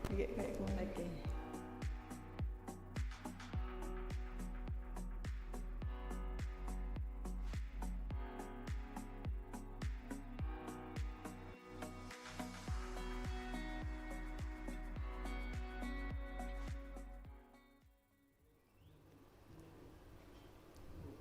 Oke.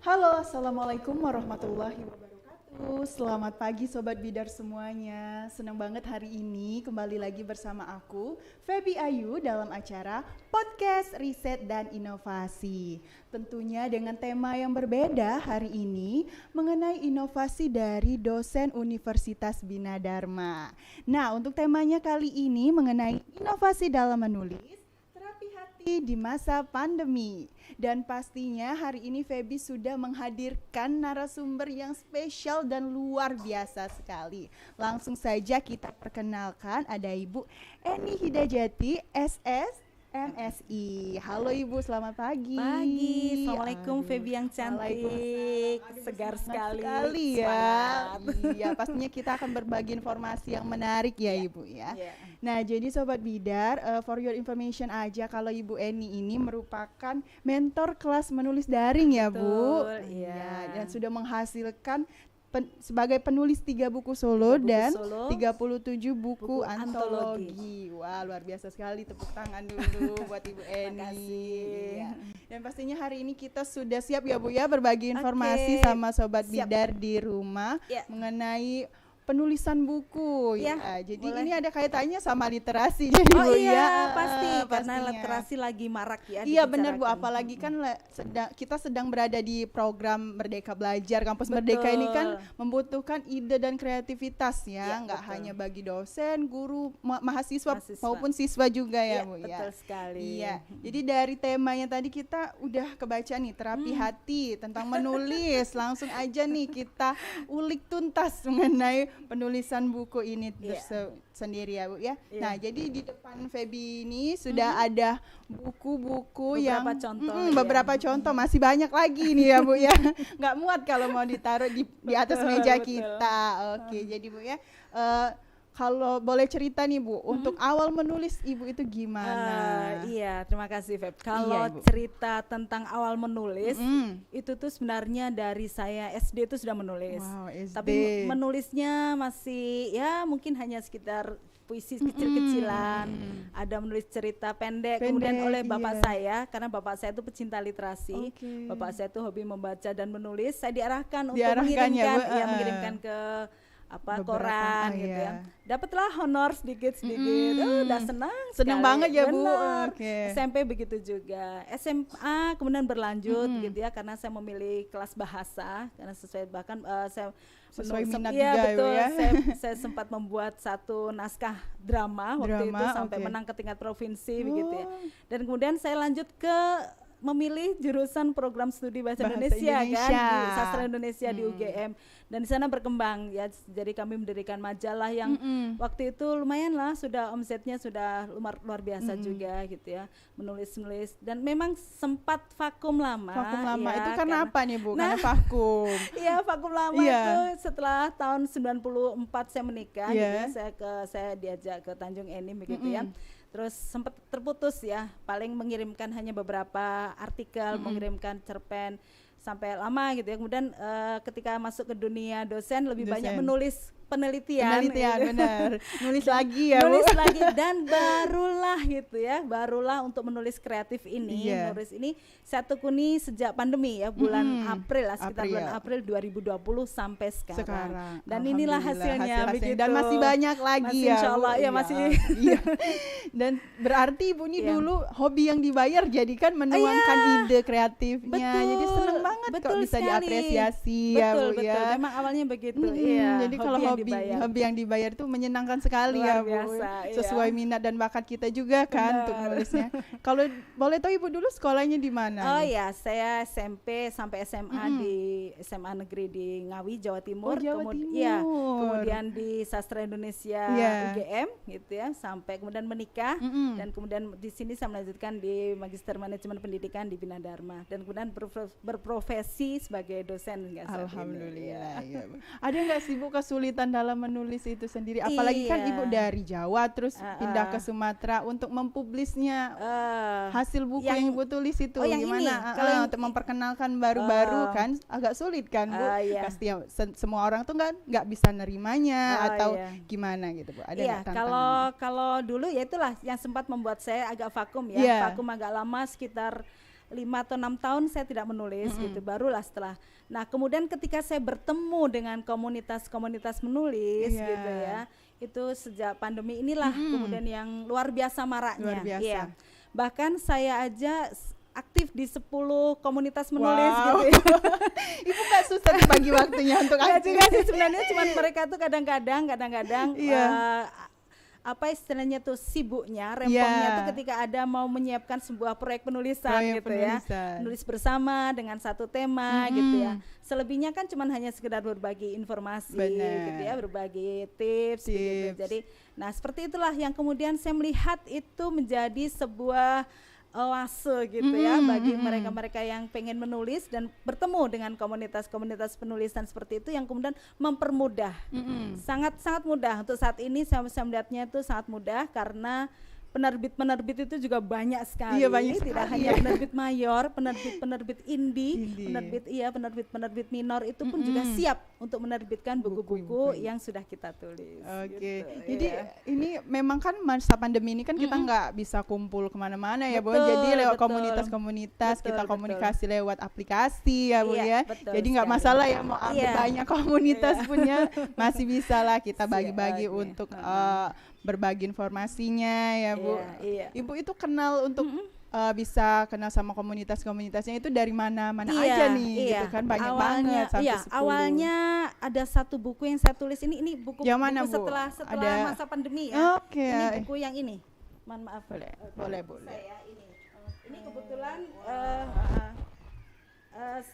Halo, Assalamualaikum warahmatullahi wabarakatuh. Selamat pagi Sobat Bidar semuanya. Senang banget hari ini kembali lagi bersama aku, Feby Ayu, dalam acara Podcast Riset dan Inovasi. Tentunya dengan tema yang berbeda hari ini mengenai inovasi dari dosen Universitas Bina Dharma. Nah, untuk temanya kali ini mengenai inovasi dalam menulis, terapi hati di masa pandemi. Dan pastinya hari ini Feby sudah menghadirkan narasumber yang spesial dan luar biasa sekali. Langsung saja kita perkenalkan, ada Ibu Eni Hidayati, SS MSI. Halo Ibu, selamat pagi. Pagi, Assalamualaikum Feby yang cantik, segar sekali ya. Iya, pastinya kita akan berbagi informasi yang menarik ya Ibu ya. Nah, jadi Sobat Bidar, for your information aja, kalau Ibu Eni ini merupakan mentor kelas menulis daring ya Bu. Iya. Dan sudah menghasilkan sebagai penulis 3 buku solo dan 37 buku antologi. Wah, luar biasa sekali, tepuk tangan dulu buat Ibu Eni. Ya. Dan pastinya hari ini kita sudah siap ya Bu ya berbagi informasi sama Sobat Bidar di rumah mengenai penulisan buku ya. Jadi boleh. Ini ada kaitannya sama literasi jadi Bu ya. Pasti karena literasi lagi marak ya. Iya benar Bu, apalagi kan kita sedang berada di program Merdeka Belajar. Kampus Merdeka ini kan membutuhkan ide dan kreativitas ya, nggak hanya bagi dosen, guru, mahasiswa maupun siswa juga ya Bu ya. Betul sekali. Iya. Jadi dari temanya tadi kita udah kebaca nih, terapi hati tentang menulis. Langsung aja nih kita ulik tuntas mengenai penulisan buku ini sendiri ya Bu ya. Nah, jadi di depan Feby ini sudah ada buku-buku yang beberapa contoh, masih banyak lagi nih ya Bu ya. Nggak muat kalau mau ditaruh di atas meja kita. Oke, jadi Bu ya, kalau boleh cerita nih Bu, untuk awal menulis Ibu itu gimana? Iya, terima kasih Feb. Kalau cerita tentang awal menulis, itu tuh sebenarnya dari saya SD itu sudah menulis. Wow, SD. Tapi menulisnya masih ya mungkin hanya sekitar puisi kecil-kecilan, ada menulis cerita pendek kemudian oleh bapak saya, karena bapak saya itu pecinta literasi. Bapak saya itu hobi membaca dan menulis. Saya diarahkan untuk mengirimkan ke koran gitu ya. Dapatlah honor sedikit. Udah senang banget ya Bu. SMP begitu juga. SMA kemudian berlanjut gitu ya, karena saya memilih kelas bahasa karena saya sesuai minat juga betul, ya. Saya sempat membuat satu naskah drama waktu itu sampai menang ke tingkat provinsi begitu ya. Dan kemudian saya lanjut ke memilih jurusan program studi bahasa Indonesia kan di Sastra Indonesia di UGM, dan di sana berkembang ya. Jadi kami mendirikan majalah yang waktu itu lumayan lah, sudah omsetnya sudah luar biasa juga gitu ya, menulis dan memang sempat vakum lama ya, itu karena apa nih Bu? Karena vakum. Iya, vakum lama itu setelah tahun 94 saya menikah gitu ya, saya diajak ke Tanjung Enim begitu ya. Terus sempat terputus ya, paling mengirimkan hanya beberapa artikel, mengirimkan cerpen sampai lama gitu ya. Kemudian ketika masuk ke dunia dosen lebih banyak menulis penelitian benar. Nulis lagi dan barulah untuk menulis kreatif ini. Menulis ini saya tekuni sejak pandemi ya, bulan April lah, sekitar bulan April 2020 sampai sekarang. Dan inilah hasilnya begitu. Dan masih banyak lagi ya. Insyaallah ya masih. Dan berarti Ibu ini dulu hobi yang dibayar jadikan menuangkan ide kreatifnya. Jadi senang banget kok bisa diapresiasi ya Bu ya. Betul, memang awalnya begitu. Jadi kalau hobi yang dibayar itu menyenangkan sekali ya Bu. Sesuai minat dan bakat kita juga kan untuk menulisnya. Kalau boleh tahu Ibu dulu sekolahnya di mana? Oh ya, saya SMP sampai SMA di SMA Negeri di Ngawi, Jawa Timur. Kemudian di Sastra Indonesia UGM gitu ya, sampai kemudian menikah dan kemudian di sini saya melanjutkan di Magister Manajemen Pendidikan di Bina Dharma dan kemudian berprofesi sebagai dosen. Alhamdulillah. Ada nggak sih Bu kesulitan kesulitan dalam menulis itu sendiri? Apalagi kan Ibu dari Jawa terus pindah ke Sumatera untuk mempublisnya hasil buku yang Ibu tulis itu gimana? Kalau untuk memperkenalkan baru-baru kan agak sulit kan Bu? Pasti semua orang tuh nggak bisa nerimanya atau gimana gitu Bu? Ada tantangan? Kalau dulu ya itulah yang sempat membuat saya agak vakum ya, vakum agak lama sekitar 5 atau 6 tahun saya tidak menulis gitu, barulah setelah. Nah kemudian ketika saya bertemu dengan komunitas-komunitas menulis gitu ya, itu sejak pandemi inilah kemudian yang luar biasa maraknya. Iya. Bahkan saya aja aktif di 10 komunitas menulis gitu ya. Ibu gak susah bagi waktunya untuk aktif? Juga sih sebenarnya, cuman mereka tuh kadang-kadang apa istilahnya tuh sibuknya, rempongnya tuh ketika ada mau menyiapkan sebuah proyek penulisan gitu ya, nulis bersama dengan satu tema gitu ya. Selebihnya kan cuman hanya sekedar berbagi informasi gitu ya, berbagi tips gitu. Jadi, nah seperti itulah yang kemudian saya melihat itu menjadi sebuah oase gitu ya bagi mereka-mereka yang pengen menulis dan bertemu dengan komunitas-komunitas penulisan seperti itu yang kemudian mempermudah, sangat-sangat mudah untuk saat ini. Saya melihatnya itu sangat mudah karena penerbit-penerbit itu juga banyak sekali. Iya, banyak sekali. Tidak hanya penerbit mayor, penerbit indie, penerbit minor itu pun juga siap untuk menerbitkan buku-buku yang sudah kita tulis. Gitu, jadi ini memang kan masa pandemi ini kan kita nggak bisa kumpul kemana-mana ya Bu. Jadi lewat komunitas-komunitas kita komunikasi lewat aplikasi ya Bu ya. Jadi nggak masalah ya mau ambil banyak komunitas punya masih bisa lah kita bagi-bagi untuk berbagi informasinya ya Bu. Ibu itu kenal untuk bisa kenal sama komunitas-komunitasnya itu dari mana aja nih gitu kan, banyak banget sampai 10. Awalnya ada satu buku yang saya tulis ini buku, yang mana, buku setelah masa pandemi ya. Ini buku yang ini. Mohon maaf. Boleh. Saya ini kebetulan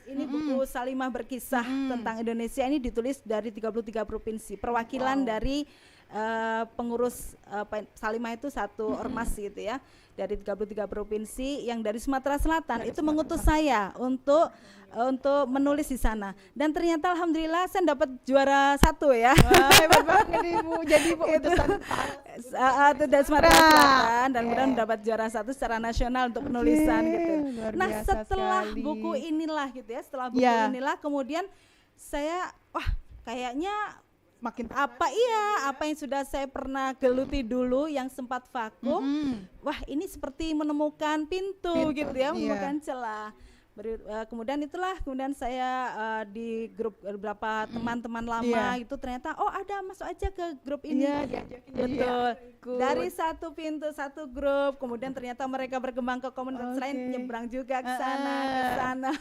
ini buku Salimah Berkisah tentang Indonesia, ini ditulis dari 33 provinsi. Perwakilan dari pengurus Salimah itu satu ormas gitu ya, dari 33 provinsi yang dari Sumatera Selatan itu mengutus saya untuk menulis di sana, dan ternyata alhamdulillah saya dapat juara 1 ya. Wah, hebat banget Ibu. Jadi Ibu utusan dari Sumatera Selatan dan kemudian dapat juara 1 secara nasional untuk penulisan gitu. Nah setelah buku inilah gitu ya, setelah buku inilah kemudian saya kayaknya makin apa yang sudah saya pernah geluti dulu yang sempat vakum, ini seperti menemukan pintu gitu ya, menemukan celah. Kemudian saya di grup beberapa teman-teman lama itu ternyata ada, masuk aja ke grup ini. Betul. Dari satu pintu, satu grup, kemudian ternyata mereka berkembang ke komunitas lain, nyebrang juga ke sana.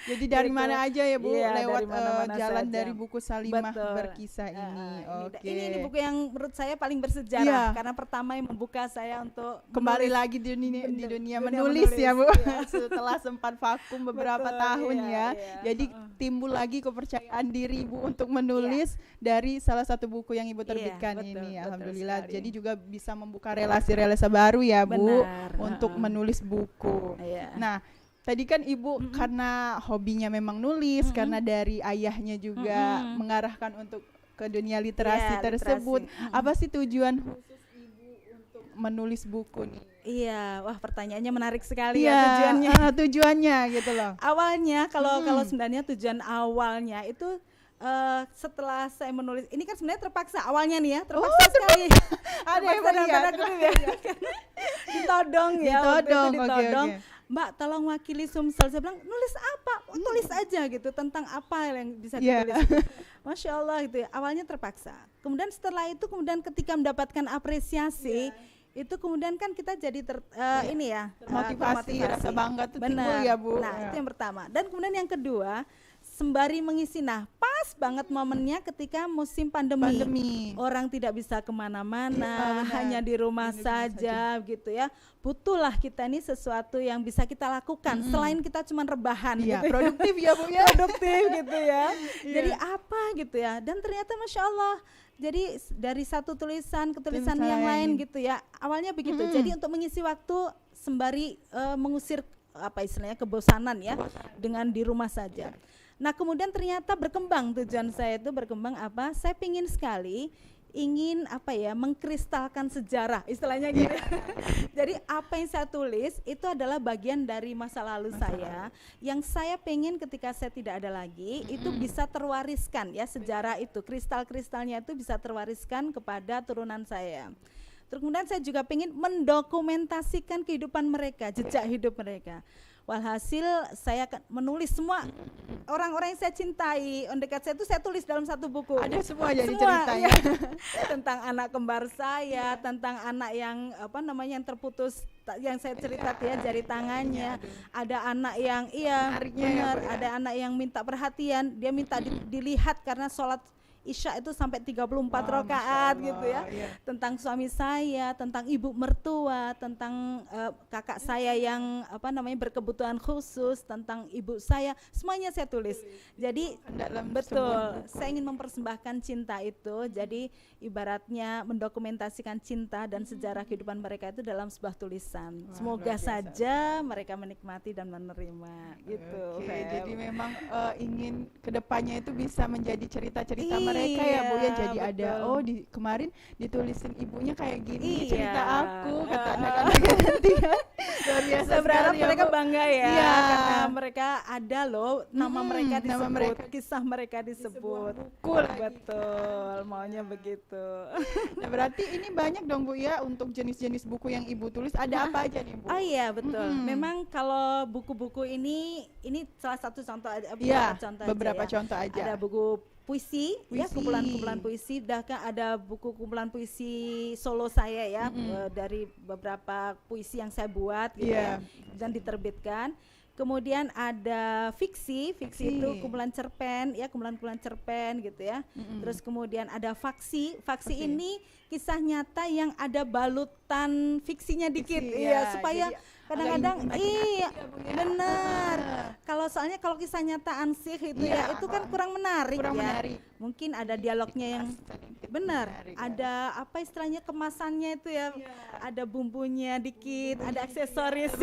Jadi dari mana aja ya Bu, lewat jalan saja. Dari buku Salimah Berkisah ini. Ini buku yang menurut saya paling bersejarah karena pertama yang membuka saya untuk kembali lagi di dunia menulis ya Bu. Setelah sempat vakum beberapa tahun ya. Jadi timbul lagi kepercayaan diri Ibu untuk menulis dari salah satu buku yang Ibu terbitkan ini. Alhamdulillah. Jadi juga bisa membuka relasi-relasi baru ya Bu untuk menulis buku. Nah, tadi kan Ibu karena hobinya memang nulis, karena dari ayahnya juga mengarahkan untuk ke dunia literasi tersebut. Apa sih tujuan khusus Ibu untuk menulis buku nih? Pertanyaannya menarik sekali ya tujuannya gitu loh. Awalnya kalau sebenarnya tujuan awalnya itu setelah saya menulis ini kan sebenarnya terpaksa awalnya nih ya, terpaksa sekali. Ada ditodong ya, ditodong. Mbak tolong wakili Sumsel. Saya bilang nulis apa? Tulis aja gitu tentang apa yang bisa ditulis. Masya Allah gitu ya. Awalnya terpaksa. Kemudian setelah itu ketika mendapatkan apresiasi itu kemudian kan kita jadi motivasi, rasa bangga tuh timbul ya Bu. Nah itu yang pertama. Dan kemudian yang kedua, sembari mengisi, pas banget momennya ketika musim pandemi. Orang tidak bisa kemana-mana, hanya di rumah saja gitu ya. Butuhlah kita ini sesuatu yang bisa kita lakukan selain kita cuma rebahan gitu. Produktif ya Bu ya. Produktif gitu ya. Jadi apa gitu ya. Dan ternyata Masya Allah, jadi dari satu tulisan ke tulisan yang lain gitu ya. Awalnya begitu. Jadi untuk mengisi waktu sembari mengusir apa istilahnya kebosanan ya, dengan di rumah saja. Nah kemudian ternyata berkembang, tujuan saya itu berkembang apa? Saya pingin sekali ingin mengkristalkan sejarah istilahnya gitu. Jadi apa yang saya tulis itu adalah bagian dari masa lalu saya yang saya pengen ketika saya tidak ada lagi itu bisa terwariskan ya, sejarah itu kristal-kristalnya itu bisa terwariskan kepada turunan saya. Terus kemudian saya juga pengen mendokumentasikan kehidupan mereka, jejak hidup mereka. Walhasil saya menulis semua orang-orang yang saya cintai, on dekat saya itu saya tulis dalam satu buku. Ada semua jadi ceritanya. Ya. Tentang anak kembar saya, tentang anak yang yang terputus, yang saya cerita ya jari tangannya. Ada anak yang benar, ada anak yang minta perhatian, dia minta dilihat karena sholat Isya itu sampai 34 rakaat gitu ya. Tentang suami saya, tentang ibu mertua, tentang kakak saya yang berkebutuhan khusus, tentang ibu saya, semuanya saya tulis. Jadi betul, saya ingin mempersembahkan cinta itu. Jadi ibaratnya mendokumentasikan cinta dan sejarah kehidupan mereka itu dalam sebuah tulisan. Semoga saja mereka menikmati dan menerima gitu. Jadi memang ingin kedepannya itu bisa menjadi cerita-cerita mereka ya Bu ya, jadi betul. Ada kemarin ditulisin ibunya kayak gini, cerita aku kata anak-anak nanti ya. Luar biasa. Saya berharap mereka bangga ya, karena mereka ada loh nama mereka disebut, kisah mereka disebut. Betul, maunya begitu. Nah, berarti ini banyak dong Bu ya untuk jenis-jenis buku yang Ibu tulis, ada apa aja nih Bu? Oh iya betul. Memang kalau buku-buku ini salah satu contoh beberapa contoh aja. Ada buku puisi, ya kumpulan-kumpulan puisi, ada buku kumpulan puisi solo saya ya, dari beberapa puisi yang saya buat gitu ya, dan diterbitkan. Kemudian ada fiksi itu kumpulan cerpen ya, kumpulan cerpen gitu ya. Terus kemudian ada faksi ini kisah nyata yang ada balutan fiksinya dikit supaya kadang-kadang benar. Soalnya kalau kisah nyata ansih itu itu kan kurang menarik. Mungkin ada dialognya yang benar, ada istilahnya kemasannya itu ya, ada bumbunya dikit, ada aksesoris.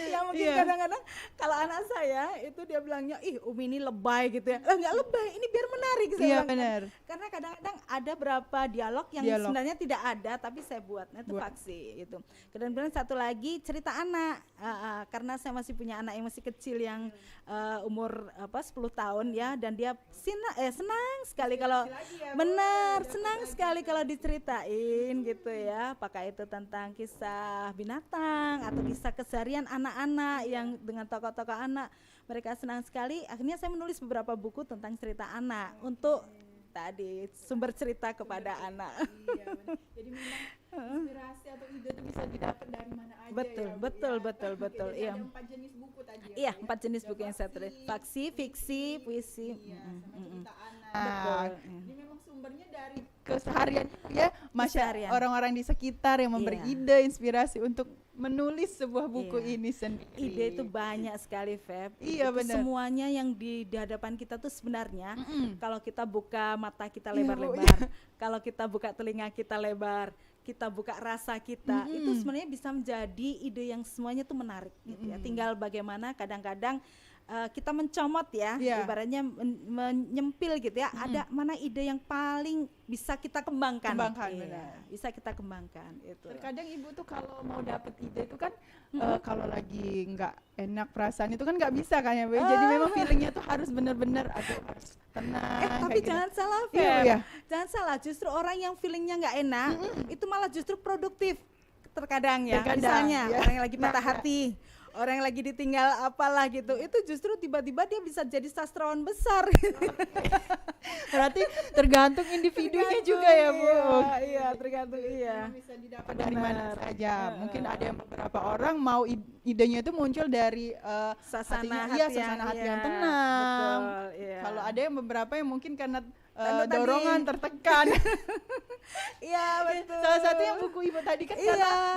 Ya mungkin kadang-kadang kalau anak saya itu dia bilangnya Umi ini lebay gitu ya. Enggak lebay, ini biar menarik saya benar. Karena kadang-kadang ada berapa dialog yang sebenarnya tidak ada tapi saya buatnya itu faksi gitu. Kemudian satu lagi cerita anak, karena saya masih punya anak yang masih kecil yang umur 10 tahun ya, dan dia senang sekali kalau senang sekali kalau diceritain gitu ya, apakah itu tentang kisah binatang atau kisah keseharian anak-anak yang dengan tokoh-tokoh anak, mereka senang sekali. Akhirnya saya menulis beberapa buku tentang cerita anak untuk tadi sumber cerita kepada anak. Jadi memang inspirasi atau ide itu bisa didapat dari mana aja. Betul. Iya. Ada 4 jenis buku tadi. Iya, 4 jenis buku yang saya tulis. Faksi, fiksi, puisi. Sama cerita anak. Betul. Ini memang sumbernya dari keseharian ya, orang-orang di sekitar yang memberi ide, inspirasi untuk menulis sebuah buku ini sendiri. Ide itu banyak sekali, Feb. Iya benar. Semuanya yang di hadapan kita tuh sebenarnya kalau kita buka mata kita lebar-lebar, kalau kita buka telinga kita lebar, kita buka rasa kita, itu sebenarnya bisa menjadi ide yang semuanya tuh menarik gitu ya. Tinggal bagaimana kadang-kadang kita mencomot ya, ibaratnya menyempil gitu ya, ada mana ide yang paling bisa kita kembangkan bisa kita kembangkan itu. Terkadang Ibu tuh kalau mau dapet ide itu kan kalau lagi nggak enak perasaan itu kan nggak bisa kan ya Bu, jadi memang feelingnya tuh harus benar-benar harus tenang. Tapi jangan salah Feb, jangan salah, justru orang yang feelingnya nggak enak itu malah justru produktif terkadang ya. Misalnya orang yang lagi patah hati, orang yang lagi ditinggal apalah gitu, itu justru tiba-tiba dia bisa jadi sastrawan besar. Berarti tergantung individunya juga ya Bu. Iya, tergantung bisa didapat dari mana saja. Mungkin ada yang beberapa orang mau idenya itu muncul dari suasana hati yang tenang. Kalau ada yang beberapa yang mungkin karena dorongan tertekan. Iya betul. Salah satu yang buku Ibu tadi kan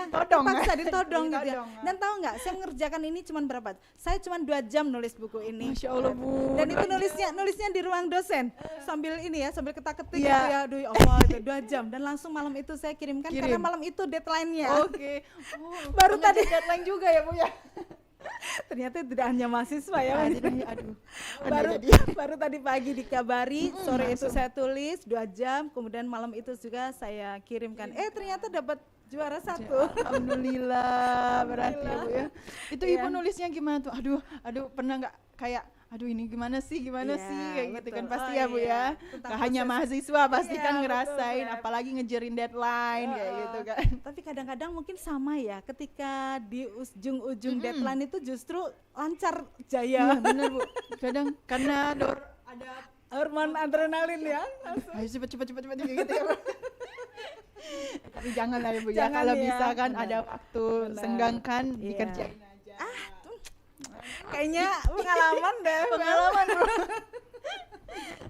karena ditodong gitu ya. Dan tahu nggak, saya mengerjakan ini cuma berapa? Saya cuma 2 jam nulis buku ini. Masya Allah Bu. Dan itu nulisnya di ruang dosen sambil sambil ketik-ketik gitu ya. Aduh itu 2 jam, dan langsung malam itu saya kirimkan karena malam itu deadline-nya. Oke. Baru tadi deadline juga ya Bu ya. Ternyata tidak hanya mahasiswa ya. Aduh. Baru tadi pagi dikabari, sore itu saya tulis 2 jam, kemudian malam itu juga saya kirimkan. Ternyata dapat juara 1. Alhamdulillah, berarti ya Bu ya. Itu Iya. Ibu nulisnya gimana tuh? Aduh, pernah nggak kayak aduh ini gimana sih Iya, kayak gitu kan betul. pasti Oh, ya Bu iya. ya. Tentang Gak hanya proses. mahasiswa pasti Iya, kan betul, ngerasain, Feb. apalagi ngejarin deadline kayak gitu kan. Tapi kadang-kadang mungkin sama ya, ketika di ujung deadline itu justru lancar jaya. Iya bener Bu. Kadang karena ada Hormon adrenalin ya. ayo cepet gitu ya Bu. Tapi jangan lah ya Bu ya, Jangan kalau ya, bisa kan benar. ada waktu Benar. senggang kan Iya. dikerjain aja. Kayaknya pengalaman deh. Pengalaman Bu.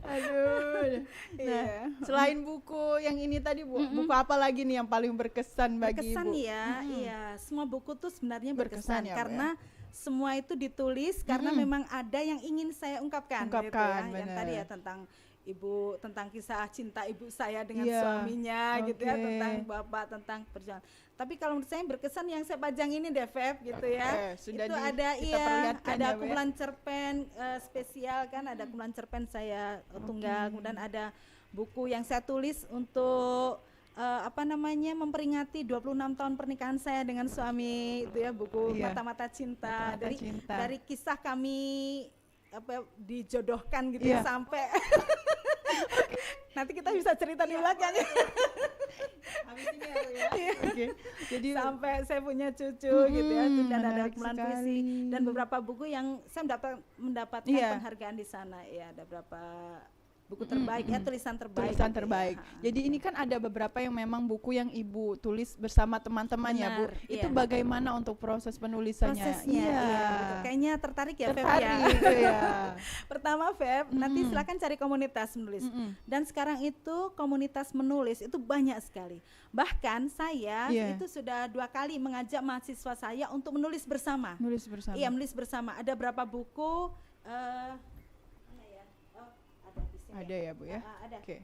Aduh. Nah, Iya. selain buku yang ini tadi Bu, buku apa lagi nih yang paling berkesan bagi Berkesan Ibu? ya, iya. Semua buku tuh sebenarnya Berkesan berkesan, ya, Bu, karena semua itu ditulis karena memang ada yang ingin saya ungkapkan gitu Ungkapkan, ya. Yang benar. tadi ya tentang kisah cinta ibu saya dengan Iya, suaminya gitu ya, oke. tentang bapak, tentang perjalanan. Tapi kalau menurut saya yang berkesan yang saya pajang ini deh Feb gitu ya. Oke, sudah Itu ada kita perlihatkan ada ya, Bu, ya. kumpulan cerpen spesial kan, ada kumpulan cerpen saya tunggal, kemudian ada buku yang saya tulis untuk memperingati 26 tahun pernikahan saya dengan suami itu ya, buku Iya. Mata-Mata Cinta. Mata-Mata Cinta. Dari kisah kami dijodohkan gitu Iya. ya sampai nanti kita bisa cerita di belakang ya. Habis ini ya, Bu, ya. Oke. Jadi Sampai saya punya cucu gitu ya, dan ada menarik kumpulan sekali. puisi dan beberapa buku yang saya mendapatkan Iya. penghargaan di sana ya, ada beberapa buku terbaik ya, tulisan terbaik tulisan gitu ya. terbaik. Ha. Jadi ini kan ada beberapa yang memang buku yang Ibu tulis bersama teman-teman ya Bu. Benar, Itu iya. bagaimana untuk proses penulisannya? Prosesnya iya, betul. Kayaknya tertarik ya Feb ya. Tertarik gitu ya. Pertama Feb, nanti silakan cari komunitas menulis. Dan sekarang itu komunitas menulis itu banyak sekali. Bahkan saya Iya. itu sudah 2 kali mengajak mahasiswa saya untuk menulis bersama. Nulis bersama. Iya, menulis bersama. Ada berapa buku? Mana ya? Oh, ada di sini. Ada ya Bu ya. Ada. Oke.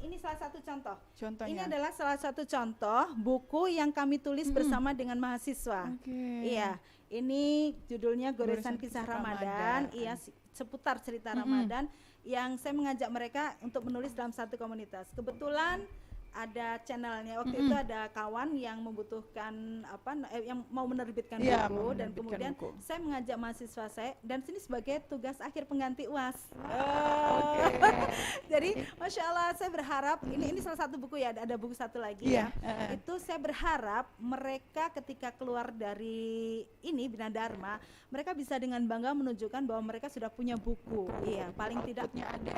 Ini salah satu contoh. Contohnya. Ini adalah salah satu contoh buku yang kami tulis bersama dengan mahasiswa. Oke. Iya, ini judulnya Goresan Kisah Ramadan. Iya, seputar cerita Ramadan yang saya mengajak mereka untuk menulis dalam satu komunitas. Kebetulan ada channelnya waktu itu, ada kawan yang membutuhkan yang mau menerbitkan Iya, buku, mau dan menerbitkan kemudian buku. saya mengajak mahasiswa saya dan sini sebagai tugas akhir pengganti UAS. Jadi masya Allah saya berharap ini salah satu buku ya, ada buku satu lagi Iya, ya. Itu saya berharap mereka ketika keluar dari ini Bina Dharma, mereka bisa dengan bangga menunjukkan bahwa mereka sudah punya buku. Iya, paling tidak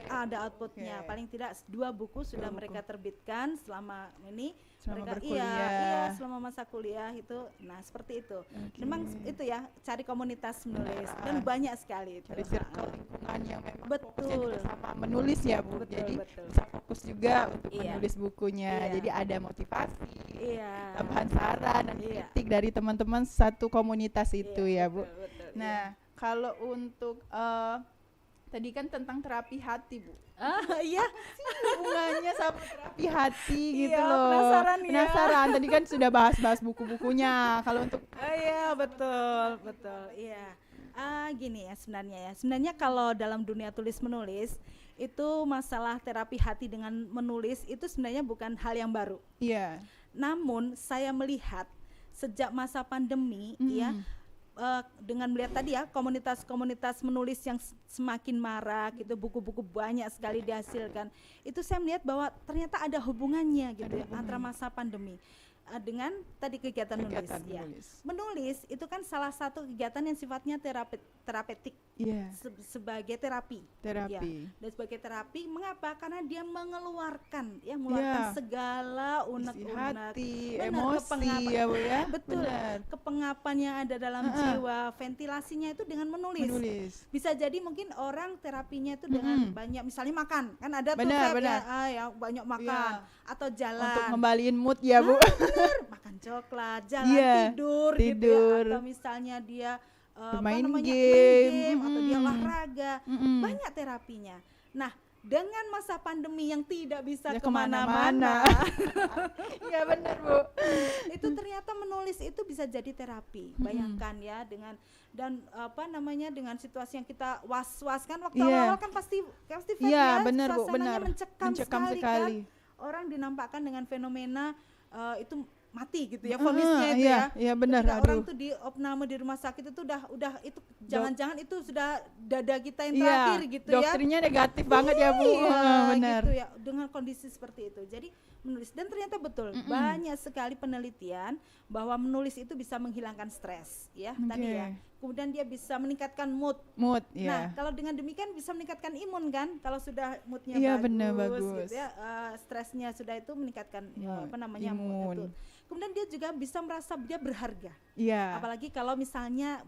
ada outputnya. Oke. Paling tidak 2 buku sudah mereka terbitkan selama ini. Selama Mereka berkuliah. selama masa kuliah itu. Nah, seperti itu. Memang itu ya, cari komunitas menulis dan banyak sekali itu. Cari circle lingkungan yang memang Betul. fokusnya juga sama menulis ya Bu. Betul, Jadi betul. bisa fokus juga untuk Iya. menulis bukunya. Iya. Jadi ada motivasi, Iya. tambahan saran dan Iya. kritik dari teman-teman satu komunitas itu Iya, ya Bu. betul, Nah, kalau untuk tadi kan tentang terapi hati Bu. Iya. Hubungannya sama terapi hati gitu Iya, loh. penasaran ya. Penasaran. Tadi kan sudah bahas-bahas buku-bukunya. Kalau untuk Iya, betul. Iya. Gini ya sebenarnya ya. Sebenarnya kalau dalam dunia tulis menulis itu masalah terapi hati dengan menulis itu sebenarnya bukan hal yang baru. iya. Namun saya melihat sejak masa pandemi ya, dengan melihat tadi ya komunitas-komunitas menulis yang semakin marak gitu, buku-buku banyak sekali dihasilkan, itu saya melihat bahwa ternyata ada hubungannya gitu ya, antara masa pandemi dengan tadi kegiatan menulis. Ya. Menulis itu kan salah satu kegiatan yang sifatnya terapeutik. Iya. Sebagai terapi. Terapi. Ya. Dan sebagai terapi, mengapa? Karena dia mengeluarkan segala unek-unek, hati, benar, emosi ya Bu ya. betul, Benar. kepengapan yang ada dalam jiwa, ventilasinya itu dengan menulis. Bisa jadi mungkin orang terapinya itu dengan banyak, misalnya makan, kan ada tuh Benar, Feb, benar. ya banyak makan, atau jalan. Untuk ngembaliin mood ya Bu. Makan coklat, jalan, Iya, tidur gitu tidur. ya, atau misalnya dia Bermain main game. game atau dia olahraga, banyak terapinya. Nah, dengan masa pandemi yang tidak bisa Ya, kemana-mana. Iya benar Bu. Itu ternyata menulis itu bisa jadi terapi. Bayangkan ya dengan dengan situasi yang kita was-was kan waktu awal kan pasti Iya benar Bu, suasananya benar. mencekam sekali kan. Orang dinampakkan dengan fenomena itu mati gitu ya vonisnya itu ya. Iya benar. Orang tuh di opname di rumah sakit itu udah itu jangan-jangan itu sudah dada kita yang terakhir gitu ya. Dokternya negatif banget ya Bu. Benar. Gitu ya dengan kondisi seperti itu. Jadi menulis dan ternyata betul banyak sekali penelitian bahwa menulis itu bisa menghilangkan stres ya tadi ya. Kemudian dia bisa meningkatkan mood. Nah, kalau dengan demikian bisa meningkatkan imun kan? Kalau sudah moodnya bagus gitu ya, stresnya sudah itu meningkatkan mood itu. Kemudian dia juga bisa merasa dia berharga. Apalagi kalau misalnya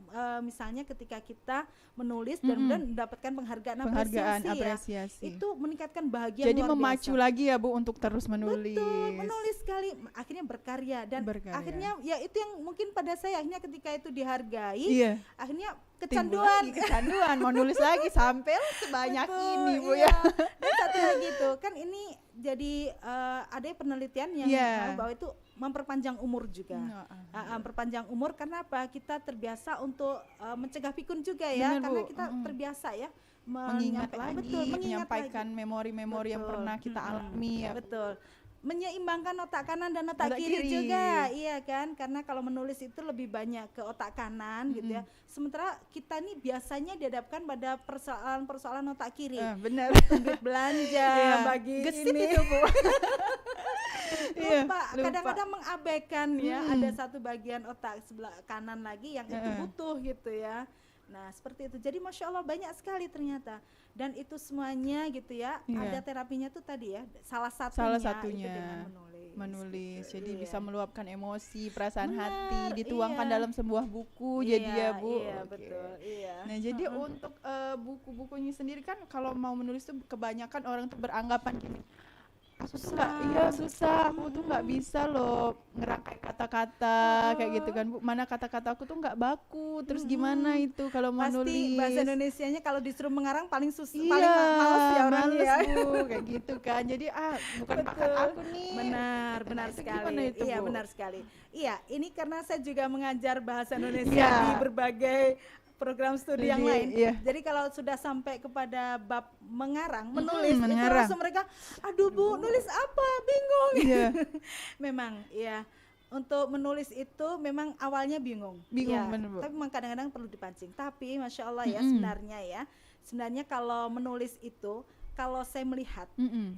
ketika kita menulis dan mendapatkan penghargaan apresiasi. Itu meningkatkan bahagia jadi luar memacu biasa. lagi ya Bu untuk terus menulis. Betul, menulis sekali akhirnya berkarya dan akhirnya ya itu yang mungkin pada saya akhirnya ketika itu dihargai, akhirnya kecanduan mau nulis lagi sampai sebanyak ini Bu ya. Dan satu lagi tuh kan ini jadi ada penelitian yang bahwa itu memperpanjang umur juga. Memperpanjang umur karena apa? Kita terbiasa untuk mencegah pikun juga ya. Karena kita terbiasa ya mengingat menyampaikan memori-memori yang pernah kita alami ya. Betul. Menyeimbangkan otak kanan dan otak kiri juga, iya kan? Karena kalau menulis itu lebih banyak ke otak kanan gitu ya. Sementara kita nih biasanya dihadapkan pada persoalan otak kiri. Benar. Duit belanja, bagi gesit ini. itu Bu. lupa. Kadang-kadang mengabaikan ya. Ada satu bagian otak sebelah kanan lagi yang itu butuh gitu ya. Nah seperti itu, jadi Masya Allah banyak sekali ternyata. Dan itu semuanya gitu ya, ada terapinya tuh tadi ya, salah satunya itu dengan menulis gitu. Jadi bisa meluapkan emosi, perasaan hati, dituangkan dalam sebuah buku jadi ya Bu. Betul. Nah jadi untuk buku-bukunya sendiri kan kalau mau menulis tuh kebanyakan orang tuh beranggapan gini, susah, aku tuh nggak bisa loh ngerangkai kata-kata kayak gitu kan Bu, mana kata-kata aku tuh nggak baku, terus gimana itu kalau mau nulis. Pasti bahasa Indonesianya kalau disuruh mengarang paling susah, paling malas ya orangnya ya. Bu, kayak gitu kan, jadi bukan bakat aku nih. Benar sekali. Itu, iya Bu? Benar sekali. Iya, ini karena saya juga mengajar bahasa Indonesia di berbagai program studi yang lain. Jadi kalau sudah sampai kepada bab menulis, itu langsung mereka, aduh Bu, nulis apa? Bingung. Memang, untuk menulis itu memang awalnya bingung. Bener, Bu. Tapi memang kadang-kadang perlu dipancing. Tapi Masya Allah ya, sebenarnya kalau menulis itu, kalau saya melihat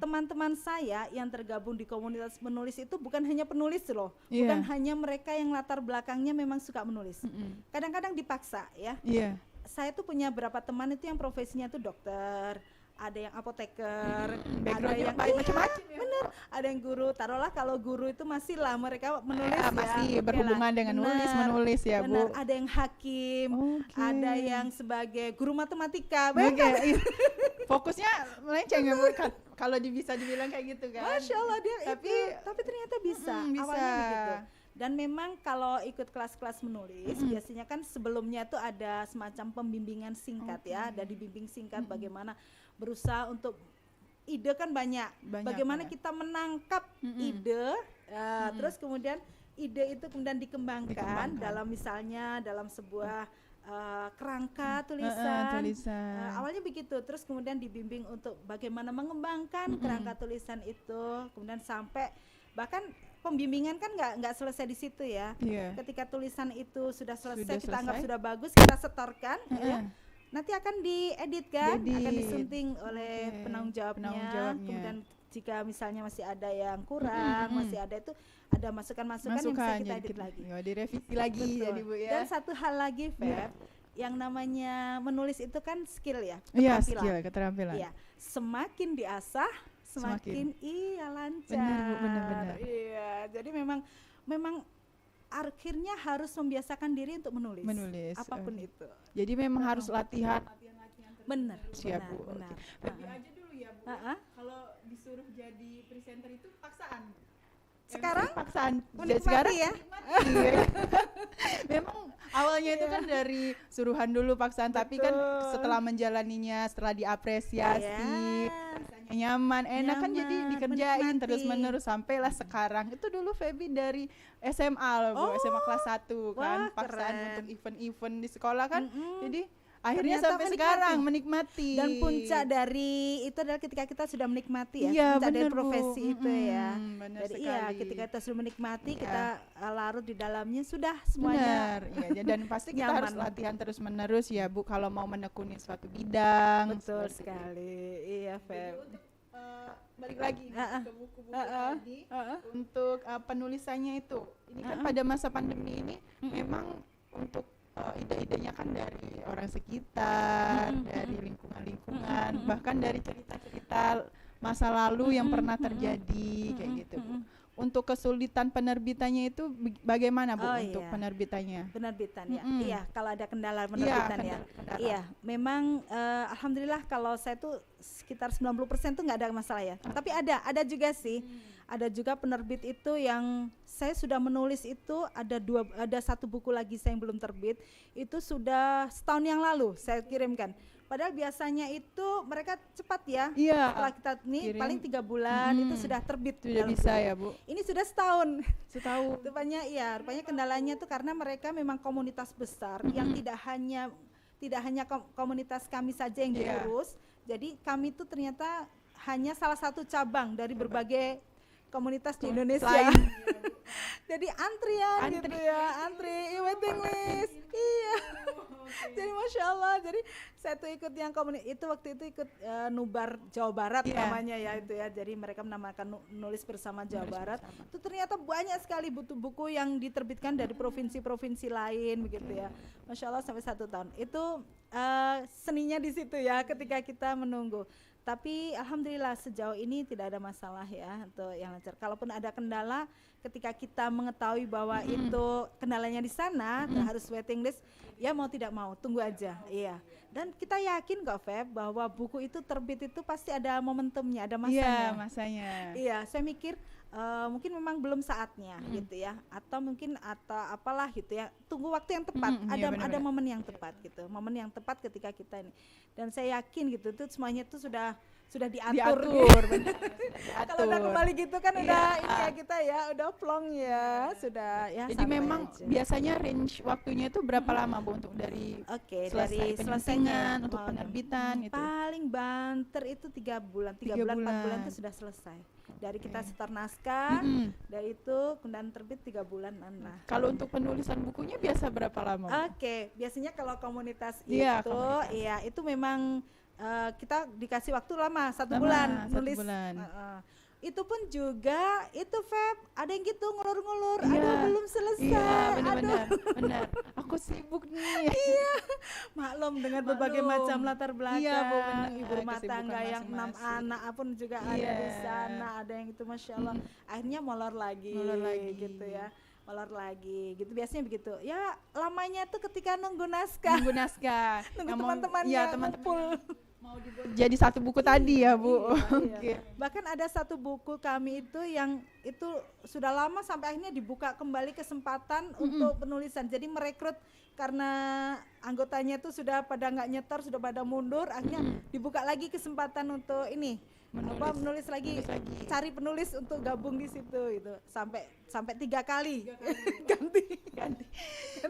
teman-teman saya yang tergabung di komunitas menulis itu bukan hanya penulis loh, bukan hanya mereka yang latar belakangnya memang suka menulis. Kadang-kadang dipaksa ya. Saya tuh punya beberapa teman itu yang profesinya tuh dokter, ada yang apoteker, ada yang macam-macam ya. Bener, ada yang guru. Taruhlah kalau guru itu masih lah mereka menulis masih berhubungan dengan menulis ya Bu. Ada yang hakim, ada yang sebagai guru matematika. Fokusnya melenceng ya Bu, kalau bisa dibilang kayak gitu kan. Masya Allah dia tapi ternyata bisa. Awalnya begitu. Dan memang kalau ikut kelas-kelas menulis biasanya kan sebelumnya tuh ada semacam pembimbingan singkat ya, ada dibimbing singkat bagaimana berusaha untuk ide kan banyak bagaimana kita menangkap ide, terus kemudian ide itu kemudian dikembangkan dalam misalnya dalam sebuah kerangka tulisan. Awalnya begitu, terus kemudian dibimbing untuk bagaimana mengembangkan kerangka tulisan itu, kemudian sampai bahkan pembimbingan kan nggak selesai di situ ya. Ketika tulisan itu sudah selesai, kita anggap sudah bagus, kita setorkan, ya. Nanti akan diedit kan, akan disunting oleh penanggung jawabnya. Kemudian jika misalnya masih ada yang kurang, masih ada itu ada masukan-masukan yang bisa kita edit lagi. Direvisi lagi jadi Bu ya. Dan satu hal lagi Feb, yang namanya menulis itu kan skill ya, keterampilan. Iya, semakin diasah semakin lancar. Benar. Iya, jadi memang akhirnya harus membiasakan diri untuk menulis apapun itu. Jadi memang harus latihan benar. Tapi aja dulu ya Bu. Kalau disuruh jadi presenter itu paksaan. sekarang paksaan menikmati sekarang ya. iya. Memang awalnya itu kan dari suruhan dulu paksaan, tapi kan setelah menjalaninya, setelah diapresiasi, rasanya nyaman, enak kan, jadi dikerjain terus menerus sampailah sekarang. Itu dulu Feby dari SMA loh Bu, SMA kelas 1 kan, paksaan untuk event-event di sekolah kan. Jadi akhirnya ternyata sampai sekarang menikmati. Dan puncak dari itu adalah ketika kita sudah menikmati ya, Iya, puncak dari bener, profesi Bu. itu ya. Bener Jadi sekali. iya, ketika kita sudah menikmati, Iya. kita larut di dalamnya, sudah semuanya. Benar, iya. Dan pasti kita harus latihan terus menerus ya Bu, kalau mau menekuni suatu bidang. Betul sekali, iya Feb. Balik lagi ke buku-buku tadi, untuk penulisannya itu, ini kan pada masa pandemi ini memang untuk ide-idenya kan dari orang sekitar, dari lingkungan-lingkungan, bahkan dari cerita-cerita masa lalu yang pernah terjadi kayak gitu Bu. Untuk kesulitan penerbitannya itu bagaimana Bu untuk penerbitannya? Penerbitan ya, iya. Kalau ada kendala penerbitan kendala. Iya. Memang alhamdulillah kalau saya tuh sekitar 90% tuh nggak ada masalah ya. Tapi ada juga sih, ada juga penerbit itu yang saya sudah menulis itu ada satu buku lagi saya yang belum terbit, itu sudah setahun yang lalu saya kirimkan. Padahal biasanya itu mereka cepat ya. Iya. Setelah kita nih paling 3 bulan itu sudah terbit. Sudah bisa ya Bu. Ini sudah setahun. Setahun. Rupanya kendalanya tuh karena mereka memang komunitas besar yang tidak hanya komunitas kami saja yang diurus. Jadi kami itu ternyata hanya salah satu cabang dari berbagai komunitas di Indonesia. Jadi antrian gitu ya, waiting list. Iya. Jadi Masya Allah, jadi saya tuh ikut yang waktu itu ikut Nubar Jawa Barat namanya ya itu ya. Jadi mereka menamakan nulis bersama Jawa Barat. Itu ternyata banyak sekali buku yang diterbitkan dari provinsi-provinsi lain begitu ya. Masya Allah sampai 1 tahun. Itu seninya di situ ya ketika kita menunggu. Tapi alhamdulillah sejauh ini tidak ada masalah ya untuk yang lancar. Kalaupun ada kendala, ketika kita mengetahui bahwa itu kendalanya di sana, harus waiting list, ya mau tidak mau tunggu aja. Iya. Dan kita yakin kok Feb bahwa buku itu terbit itu pasti ada momentumnya, ada masanya. Iya, masanya. Iya, saya mikir mungkin memang belum saatnya gitu ya, atau apalah gitu ya, tunggu waktu yang tepat, ada momen yang tepat gitu, momen yang tepat ketika kita ini, dan saya yakin gitu tuh semuanya itu sudah diatur gitu. Kalau udah kembali gitu kan udah ini ya kita ya udah plong ya, sudah ya. Jadi memang biasanya range waktunya itu berapa lama Bu untuk dari dari selesainya untuk penerbitan itu? Paling banter itu 3 bulan, 3 bulan 4 bulan itu sudah selesai. Dari kita setor naskah, dari itu kemudian terbit 3 bulan. Nah, kalau untuk penulisan bukunya biasa berapa lama? Biasanya kalau komunitas itu memang kita dikasih waktu lama, 1 bulan nulis. Itu pun juga itu Feb, ada yang gitu ngulur-ngulur, aduh belum selesai, benar. Aku sibuk nih. Iya, maklum dengan berbagai macam latar belakang, ibu rumah tangga yang 6 anak pun juga ada di sana, ada yang itu Masya Allah, akhirnya molor lagi gitu ya. Molor lagi gitu, biasanya begitu ya. Lamanya tuh ketika nunggu naskah nunggu teman-temannya ngumpul mau dibuat jadi satu buku tadi ya Bu. Iya. Bahkan ada satu buku kami itu yang itu sudah lama sampai akhirnya dibuka kembali kesempatan untuk penulisan. Jadi merekrut karena anggotanya itu sudah pada nggak nyetor, sudah pada mundur, akhirnya dibuka lagi kesempatan untuk menulis lagi, cari penulis untuk gabung di situ gitu. Sampai 3 kali ganti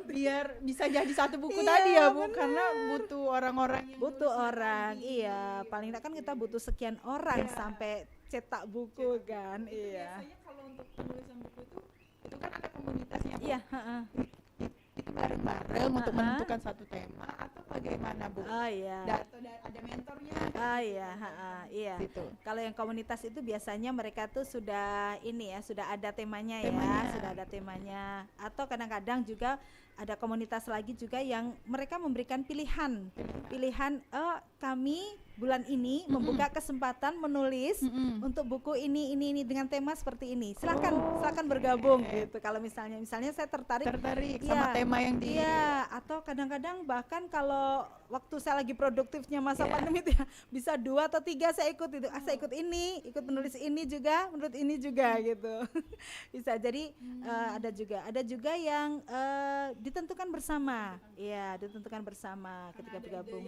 biar bisa jadi satu buku tadi ya Bu, karena butuh orang-orang yang iya, paling enggak kan kita butuh sekian orang sampai cetak buku kan. Biasanya kalau untuk penulisan buku itu kan ada komunitasnya Bu. Iya, Itu bareng-bareng untuk menentukan satu tema atau bagaimana Bu? Atau ada mentornya? Iya. Gitu. Kalau yang komunitas itu biasanya mereka tuh sudah ada temanya. Sudah ada temanya. Atau kadang-kadang juga ada komunitas lagi juga yang mereka memberikan pilihan, kami bulan ini membuka kesempatan menulis untuk buku ini dengan tema seperti ini. Silakan bergabung gitu. Kalau misalnya saya tertarik sama tema yang atau kadang-kadang bahkan kalau waktu saya lagi produktifnya masa pandemi itu ya, bisa 2 atau 3 saya ikut itu. Saya ikut menulis ini juga, menurut ini juga gitu. Bisa. Jadi ada juga yang ditentukan bersama. Iya, ditentukan bersama ketika bergabung.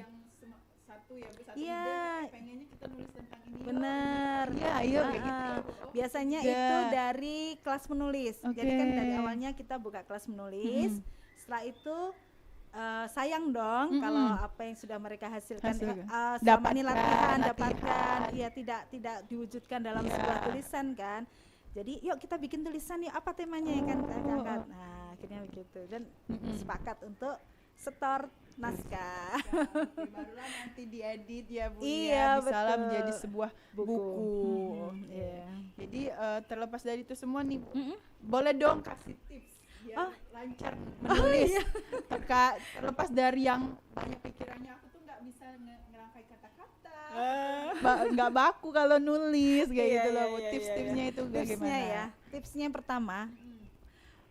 Satu ide, pengennya kita nulis tentang ini. Benar. Biasanya itu dari kelas menulis. Jadi kan dari awalnya kita buka kelas menulis. Setelah itu sayang dong kalau apa yang sudah mereka hasilkan selama ini latihan, ya tidak diwujudkan dalam sebuah tulisan kan. Jadi yuk kita bikin tulisan nih, apa temanya yang kan kita angkat. Nah, akhirnya begitu dan sepakat untuk setor naskah. Barulah nanti diedit ya Bu, bisa menjadi sebuah buku. Jadi terlepas dari itu semua nih, boleh dong kasih tips biar lancar menulis. Terlepas dari yang banyak pikirannya, aku tuh nggak bisa ngerangkai kata-kata, nggak baku kalau nulis kayak gitu loh. Tips-tipsnya itu bagaimana? Tipsnya yang pertama,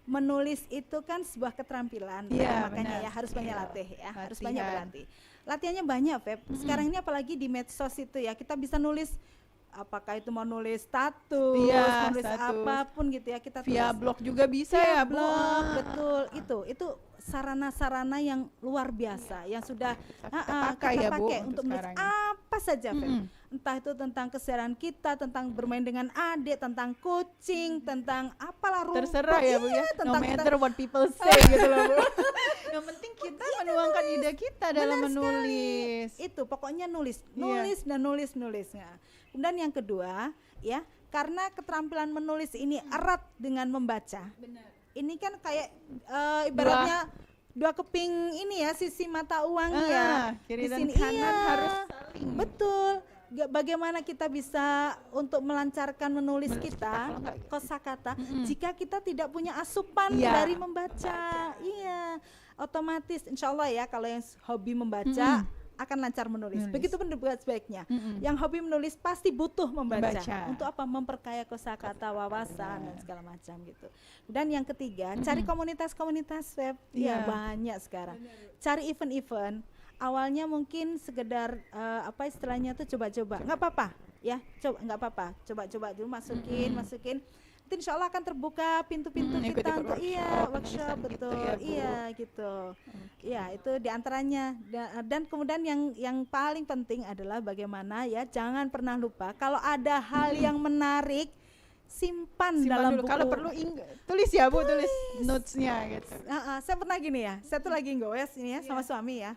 menulis itu kan sebuah keterampilan, makanya harus banyak latih harus banyak berlatih. Latihannya banyak, Feb. Sekarang ini apalagi di medsos itu ya, kita bisa nulis apakah itu mau nulis status, nulis apapun gitu ya, kita via blog juga bisa ya, blog. Betul, itu sarana-sarana yang luar biasa yang sudah kita pakai untuk menulis apa saja, Feb. Entah itu tentang keseharian kita, tentang bermain dengan adik, tentang kucing, tentang apalah rumput. Terserah ya Bu ya, no matter what people say gitu loh Bu. Yang penting kita menuangkan ide kita dalam menulis. Itu pokoknya nulis dan nulis. Nah, kemudian yang kedua ya, karena keterampilan menulis ini erat dengan membaca. Benar. Ini kan kayak ibaratnya dua keping ini ya, sisi mata uang kiri dan kanan harus saling. Betul. Bagaimana kita bisa untuk melancarkan menulis kita kosakata jika kita tidak punya asupan dari membaca. Otomatis insyaallah ya, kalau yang hobi membaca akan lancar menulis. Begitupun juga sebaliknya. Yang hobi menulis pasti butuh membaca. Untuk apa? Memperkaya kosakata, wawasan dan segala macam gitu. Dan yang ketiga, cari komunitas-komunitas web. Banyak sekarang. Cari event-event. Awalnya mungkin sekedar istilahnya tuh coba-coba. Enggak apa-apa ya. Enggak apa-apa. Coba-coba dulu masukin. Nanti insyaallah akan terbuka pintu-pintu kita untuk workshop betul. Gitu. Itu diantaranya. Dan kemudian yang paling penting adalah bagaimana ya, jangan pernah lupa kalau ada hal yang menarik, simpan dalam dulu. buku. Kalau perlu tulis ya Bu, tulis notes-nya gitu. Saya pernah gini ya, saya tuh lagi nggoes ini ya sama suami ya.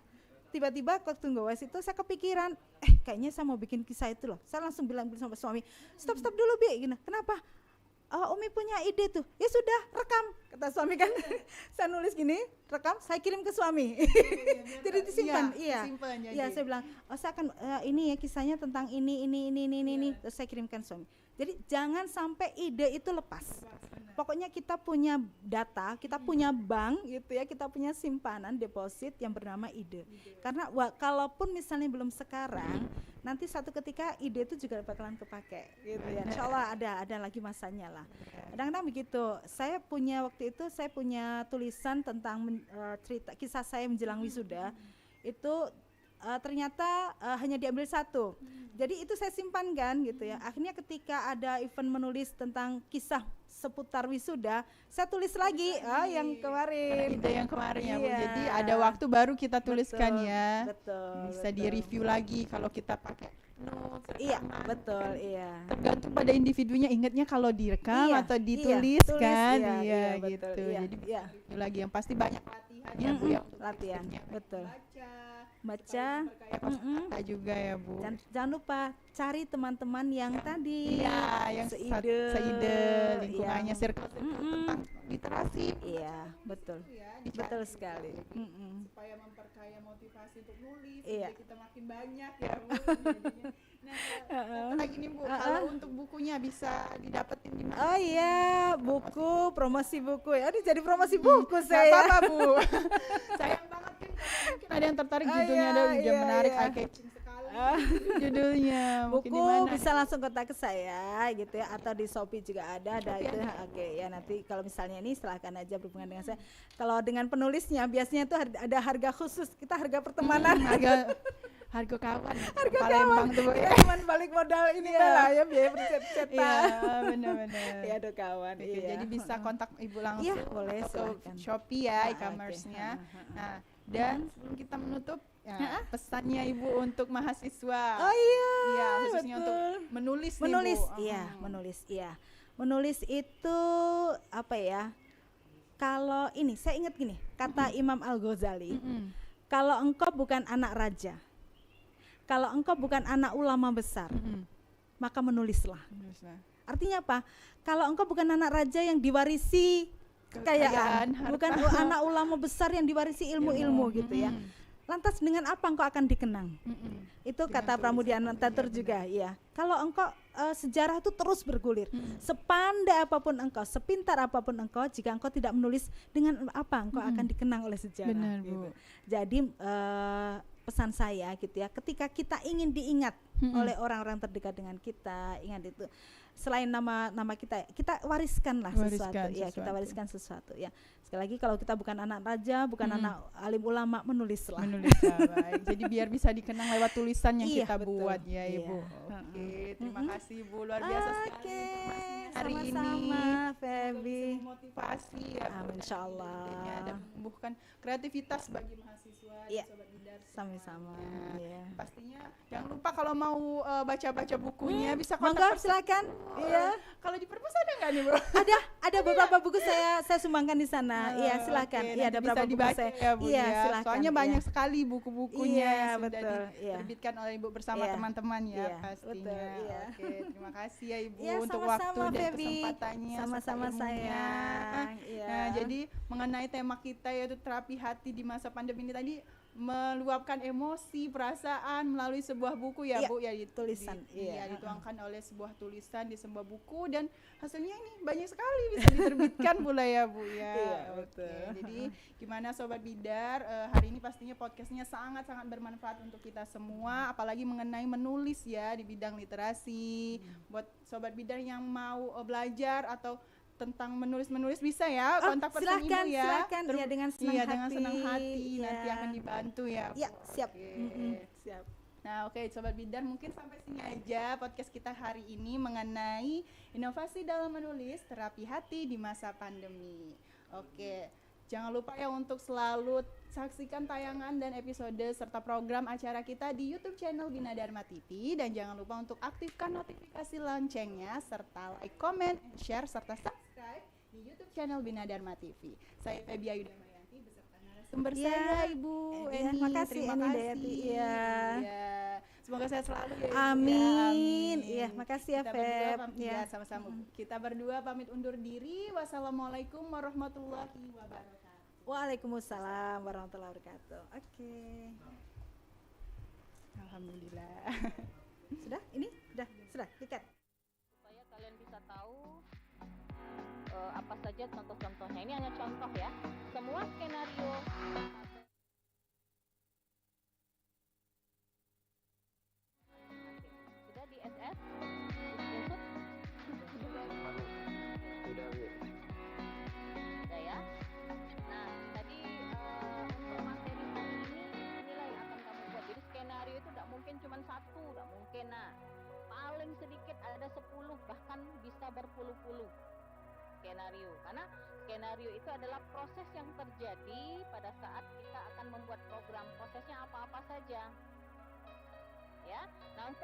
Tiba-tiba waktu nggoes itu saya kepikiran, kayaknya saya mau bikin kisah itu loh. Saya langsung bilang sama suami, stop dulu Bi, gini. Kenapa? Umi punya ide tuh. Ya sudah, rekam. Kata suami kan. Saya nulis gini, rekam, saya kirim ke suami. Jadi disimpan. Saya bilang, saya akan ini ya kisahnya tentang ini. Terus saya kirimkan suami. Jadi jangan sampai ide itu lepas. Pokoknya kita punya data, kita punya bank gitu ya, kita punya simpanan deposit yang bernama ide. Karena kalaupun misalnya belum sekarang, nanti suatu ketika ide itu juga bakalan kepake gitu ya. Insyaallah ada lagi masanya lah. Kadang-kadang begitu. Saya punya tulisan tentang cerita kisah saya menjelang wisuda. Itu ternyata hanya diambil satu. Jadi itu saya simpan kan gitu ya. Akhirnya ketika ada event menulis tentang kisah seputar wisuda, saya tulis lagi yang kemarin. Ide yang kemarin ya Bu. Jadi ada waktu baru kita tuliskan Betul. Bisa di-review lagi kalau kita pakai notes. Betul. Tergantung pada individunya, ingatnya kalau direkam atau ditulis kan. Gitu. Jadi lagi yang pasti banyak latihan ya Bu ya. Latihan. Betul. Baca kata juga ya Bu. Jangan lupa cari teman-teman yang tadi yang seide lingkungannya circle tentang literasi. Betul. Betul sekali. Supaya memperkaya motivasi untuk nulis, kita makin banyak ya Bu. Nah, lagi nih Bu, kalau untuk bukunya bisa didapetin di mana? promosi buku ya. Ini jadi promosi buku saya. Apa-apa Bu. Sayang banget kan mungkin ada yang tertarik judulnya, ada udah menarik, eye catching sekali judulnya. Buku bisa langsung kontak ke saya gitu ya, atau di Shopee juga ada itu. Oke ya, nanti kalau misalnya ini silahkan aja berhubungan dengan saya. Kalau dengan penulisnya biasanya tuh ada harga khusus, kita harga pertemanan, harga kawan, harga Palembang tuh ya. Cuman balik modal ini lah ya, biaya percetan. Iya, benar-benar. Iya, ada kawan. Oke, jadi bisa kontak Ibu langsung. Iya, boleh, ke silakan. Shopee ya, e-commerce-nya. Nah, dan sebelum kita menutup, ya, pesannya Ibu untuk mahasiswa. Oh iya. Iya, khususnya untuk menulis nih, Menulis, Bu. iya, menulis itu apa ya? Kalau ini saya ingat gini, kata Imam Al-Ghazali, kalau engkau bukan anak raja, kalau engkau bukan anak ulama besar, maka menulislah. Artinya apa? Kalau engkau bukan anak raja yang diwarisi kekayaan, bukan anak ulama besar yang diwarisi ilmu-ilmu gitu ya. Lantas dengan apa engkau akan dikenang? Itu kata Pramudia Anantatur juga, ya. Kalau engkau sejarah itu terus bergulir. Sepandai apapun engkau, sepintar apapun engkau, jika engkau tidak menulis, dengan apa engkau akan dikenang oleh sejarah? Benar, gitu. Bu. Jadi pesan saya gitu ya, ketika kita ingin diingat oleh orang-orang terdekat dengan kita, ingat itu. Selain nama kita wariskanlah sesuatu. Ya, kita wariskan sesuatu ya. Sekali lagi, kalau kita bukan anak raja, bukan anak alim ulama, menulislah. Baik. Jadi biar bisa dikenang lewat tulisan yang kita buat ya, Ibu. Oke, terima kasih Bu, luar biasa sekali informasinya hari ini. Sama-sama, Feby. Motivasi ya, insyaallah. Dan menumbuhkan kreativitas bagi mahasiswa dan Sobat Bidar. Sama-sama. Pastinya jangan lupa kalau mau baca-baca bukunya bisa kontak. Silakan. Iya. Kalau di perpus ada nggak nih, Bu? Ada beberapa buku saya sumbangkan di sana. Iya, silakan. Iya, ada beberapa buku saya. Ya, Bu, iya, ya. silakan. Soalnya banyak sekali buku-bukunya yang sudah betul, diterbitkan oleh Ibu bersama teman-teman ya, pastinya. Betul, Oke, terima kasih ya Ibu ya, untuk sama-sama, waktu dan Feby. kesempatannya. Sama-sama sayang. Nah, jadi mengenai tema kita yaitu terapi hati di masa pandemi ini tadi, meluapkan emosi, perasaan melalui sebuah buku ya, Bu, ya tulisan. Dituangkan oleh sebuah tulisan di sebuah buku, dan hasilnya ini banyak sekali bisa diterbitkan pula ya, Bu ya. Iya, betul. Jadi gimana Sobat Bidar, hari ini pastinya podcastnya sangat-sangat bermanfaat untuk kita semua, apalagi mengenai menulis ya di bidang literasi. Buat Sobat Bidar yang mau belajar atau tentang menulis bisa ya, kontak person Ibu ya. Silakan. Iya, dengan senang hati. Dengan senang hati. Nanti akan dibantu ya. Iya, siap. Siap. Nah, oke, Sobat Bidar, mungkin sampai sini aja podcast kita hari ini mengenai inovasi dalam menulis, terapi hati di masa pandemi. Oke. Jangan lupa ya untuk selalu saksikan tayangan dan episode serta program acara kita di YouTube channel Bina Dharma TV, dan jangan lupa untuk aktifkan notifikasi loncengnya serta like, comment, and share serta subscribe di YouTube channel Bina Dharma TV. Saya Feby Ayu Damayanti beserta narasumber saya Ibu Eni. Terima kasih. Iya. Semoga sehat selalu ya. Amin. Iya, makasih ya, Feb. Ya, sama-sama. Kita berdua pamit undur diri. Wassalamualaikum warahmatullahi wabarakatuh. Waalaikumsalam warahmatullahi wabarakatuh. Oke. Alhamdulillah. Sudah? Ini? Sudah, tiket. Supaya kalian bisa tahu apa saja contoh-contohnya. Ini hanya contoh ya. Semua skenario sudah di SS, input. Sudah ya. Nah, tadi untuk materi hari ini inilah yang akan kamu buat. Jadi skenario itu tidak mungkin cuma satu, tidak mungkin. Nah, paling sedikit ada 10, bahkan bisa berpuluh-puluh skenario. Karena skenario itu adalah proses yang terjadi pada saat kita akan membuat program. Prosesnya apa-apa saja. Ya. Nah, untuk